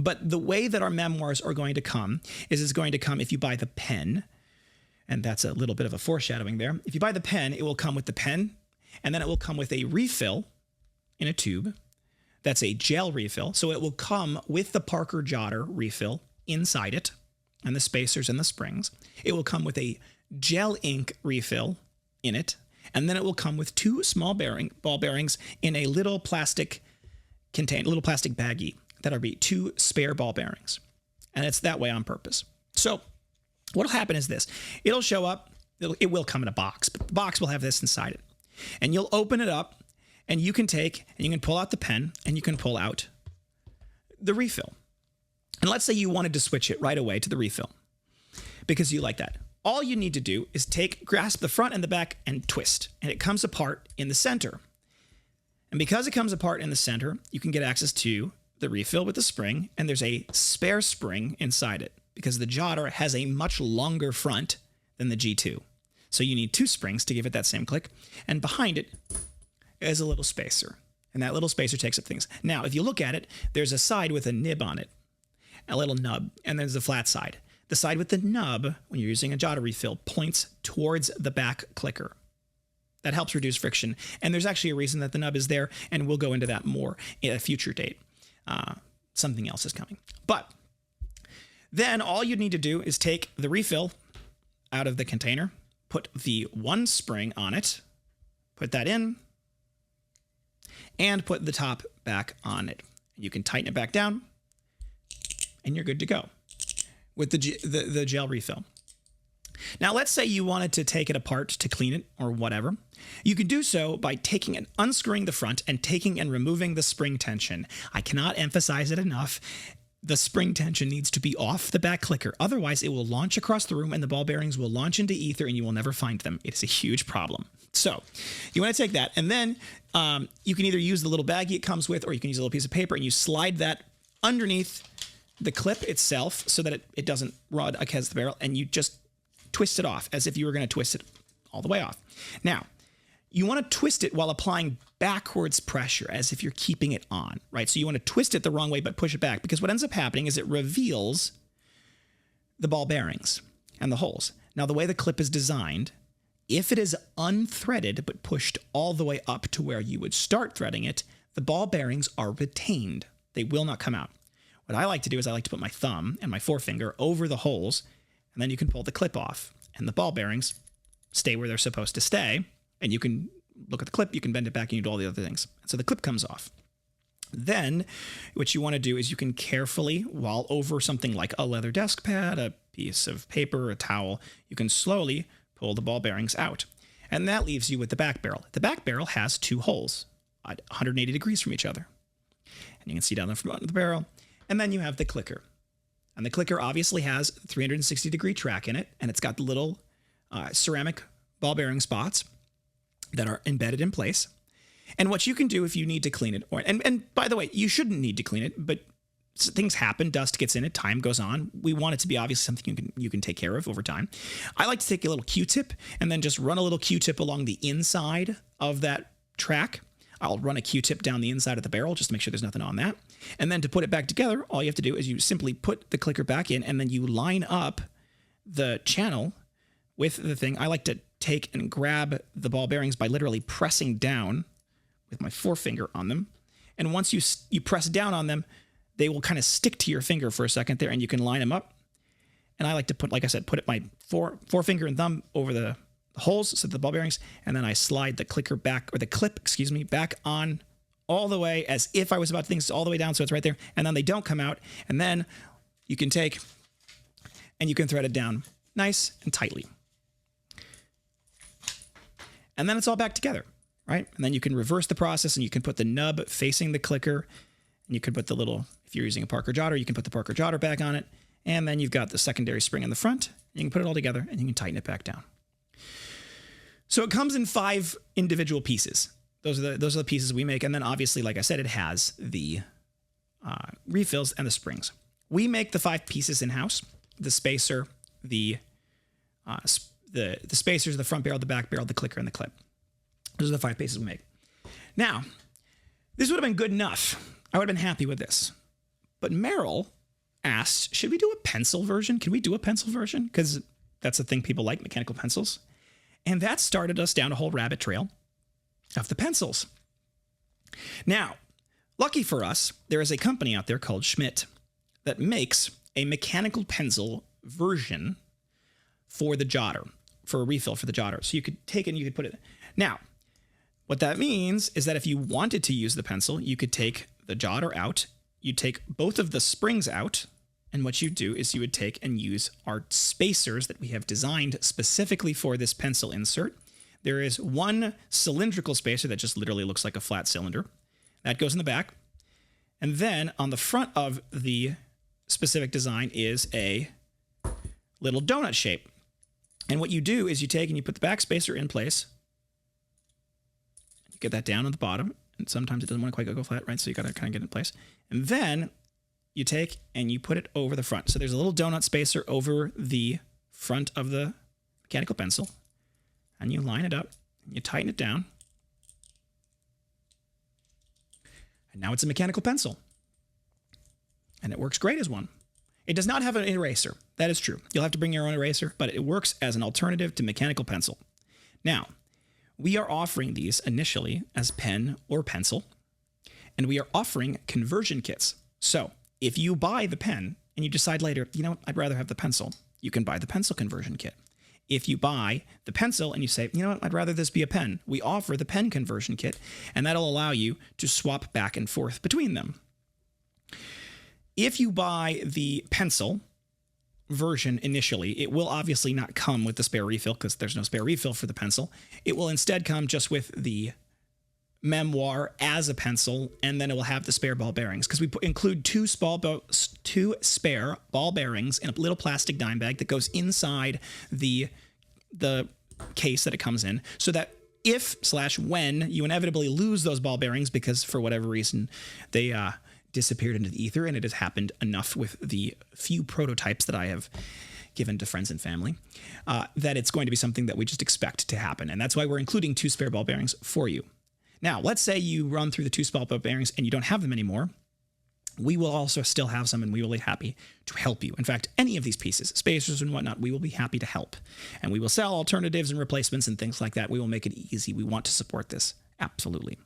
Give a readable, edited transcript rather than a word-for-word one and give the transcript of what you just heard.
But the way that our memoirs are going to come is it's going to come if you buy the pen, and that's a little bit of a foreshadowing there. If you buy the pen, it will come with the pen, and then it will come with a refill in a tube. That's a gel refill. So it will come with the Parker Jotter refill inside it, and the spacers and the springs. It will come with a gel ink refill in it, and then it will come with 2 small ball bearings in a little plastic baggie that'll be 2 spare ball bearings. And it's that way on purpose. So what'll happen is this. It'll show up. It will come in a box, but the box will have this inside it. And you'll open it up, and you can pull out the pen, and you can pull out the refill. And let's say you wanted to switch it right away to the refill because you like that. All you need to do is grasp the front and the back and twist, and it comes apart in the center. And because it comes apart in the center, you can get access to the refill with the spring, and there's a spare spring inside it because the Jotter has a much longer front than the G2. So you need 2 springs to give it that same click, and behind it is a little spacer, and that little spacer takes up things. Now, if you look at it, there's a side with a nib on it, a little nub, and there's a flat side. The side with the nub, when you're using a Jotter refill, points towards the back clicker. That helps reduce friction, and there's actually a reason that the nub is there, and we'll go into that more at a future date. Something else is coming. But then all you need to do is take the refill out of the container, put the 1 spring on it, put that in, and put the top back on it. You can tighten it back down, and you're good to go with the gel refill. Now, let's say you wanted to take it apart to clean it or whatever. You can do so by taking and unscrewing the front and taking and removing the spring tension. I cannot emphasize it enough. The spring tension needs to be off the back clicker. Otherwise, it will launch across the room and the ball bearings will launch into ether and you will never find them. It is a huge problem. So you want to take that, and then you can either use the little baggie it comes with, or you can use a little piece of paper and you slide that underneath the clip itself so that it doesn't rod against the barrel, and you just twist it off as if you were going to twist it all the way off. Now, you want to twist it while applying backwards pressure as if you're keeping it on, right? So you want to twist it the wrong way but push it back, because what ends up happening is it reveals the ball bearings and the holes. Now, the way the clip is designed, if it is unthreaded but pushed all the way up to where you would start threading it, the ball bearings are retained. They will not come out. What I like to do is I like to put my thumb and my forefinger over the holes, and then you can pull the clip off, and the ball bearings stay where they're supposed to stay, and you can look at the clip, you can bend it back, and you do all the other things. So the clip comes off. Then what you want to do is you can carefully, while over something like a leather desk pad, a piece of paper, a towel, you can slowly pull the ball bearings out. And that leaves you with the back barrel. The back barrel has 2 holes at 180 degrees from each other. And you can see down the front of the barrel. And then you have the clicker. And the clicker obviously has 360-degree track in it, and it's got the little ceramic ball bearing spots that are embedded in place. And what you can do if you need to clean it, and by the way, you shouldn't need to clean it, but things happen, dust gets in it, time goes on. We want it to be obviously something you can take care of over time. I like to take a little Q-tip and then just run a little Q-tip along the inside of that track. I'll run a Q-tip down the inside of the barrel just to make sure there's nothing on that. And then to put it back together, all you have to do is you simply put the clicker back in, and then you line up the channel with the thing. I like to take and grab the ball bearings by literally pressing down with my forefinger on them. And once you press down on them, they will kind of stick to your finger for a second there, and you can line them up. And I like to put, like I said, put my forefinger and thumb over the holes, so the ball bearings, and then I slide the clicker back, or the clip, excuse me, back on all the way as if I was about to think all the way down, so it's right there, and then they don't come out, and then you can take and you can thread it down nice and tightly. And then it's all back together, right? And then you can reverse the process, and you can put the nub facing the clicker, and you can put the little, if you're using a Parker Jotter, you can put the Parker Jotter back on it, and then you've got the secondary spring in the front, and you can put it all together, and you can tighten it back down. So it comes in 5 individual pieces. Those are the pieces we make. And then obviously, like I said, it has the refills and the springs. We make the 5 pieces in-house: the spacer, the spacers, the front barrel, the back barrel, the clicker, and the clip. Those are the 5 pieces we make. Now, this would have been good enough. I would have been happy with this. But Merrill asked, should we do a pencil version? Can we do a pencil version? Because that's the thing people like, mechanical pencils. And that started us down a whole rabbit trail of the pencils. Now, lucky for us, there is a company out there called Schmidt that makes a mechanical pencil version for the jotter, for a refill for the jotter. So you could take it and you could put it. Now, what that means is that if you wanted to use the pencil, you could take the jotter out, you take both of the springs out, and what you do is you would take and use our spacers that we have designed specifically for this pencil insert. There is one cylindrical spacer that just literally looks like a flat cylinder. That goes in the back. And then on the front of the specific design is a little donut shape. And what you do is you take and you put the back spacer in place. You get that down on the bottom. And sometimes it doesn't want to quite go flat, right? So you got to kind of get it in place. And then you take and you put it over the front. So there's a little donut spacer over the front of the mechanical pencil. And you line it up and you tighten it down. And now it's a mechanical pencil. And it works great as one. It does not have an eraser. That is true. You'll have to bring your own eraser, but it works as an alternative to mechanical pencil. Now, we are offering these initially as pen or pencil, and we are offering conversion kits. So if you buy the pen and you decide later, you know what, I'd rather have the pencil, you can buy the pencil conversion kit. If you buy the pencil and you say, you know what, I'd rather this be a pen, we offer the pen conversion kit, and that'll allow you to swap back and forth between them. If you buy the pencil version initially, it will obviously not come with the spare refill because there's no spare refill for the pencil. It will instead come just with the Memoir as a pencil, and then it will have the spare ball bearings because we include two spare ball bearings in a little plastic dime bag that goes inside the case that it comes in, so that if/when you inevitably lose those ball bearings because for whatever reason they disappeared into the ether, and it has happened enough with the few prototypes that I have given to friends and family, that it's going to be something that we just expect to happen. And that's why we're including two spare ball bearings for you. Now, let's say you run through the two spare ball bearings and you don't have them anymore. We will also still have some, and we will be happy to help you. In fact, any of these pieces, spacers and whatnot, we will be happy to help. And we will sell alternatives and replacements and things like that. We will make it easy. We want to support this. Absolutely.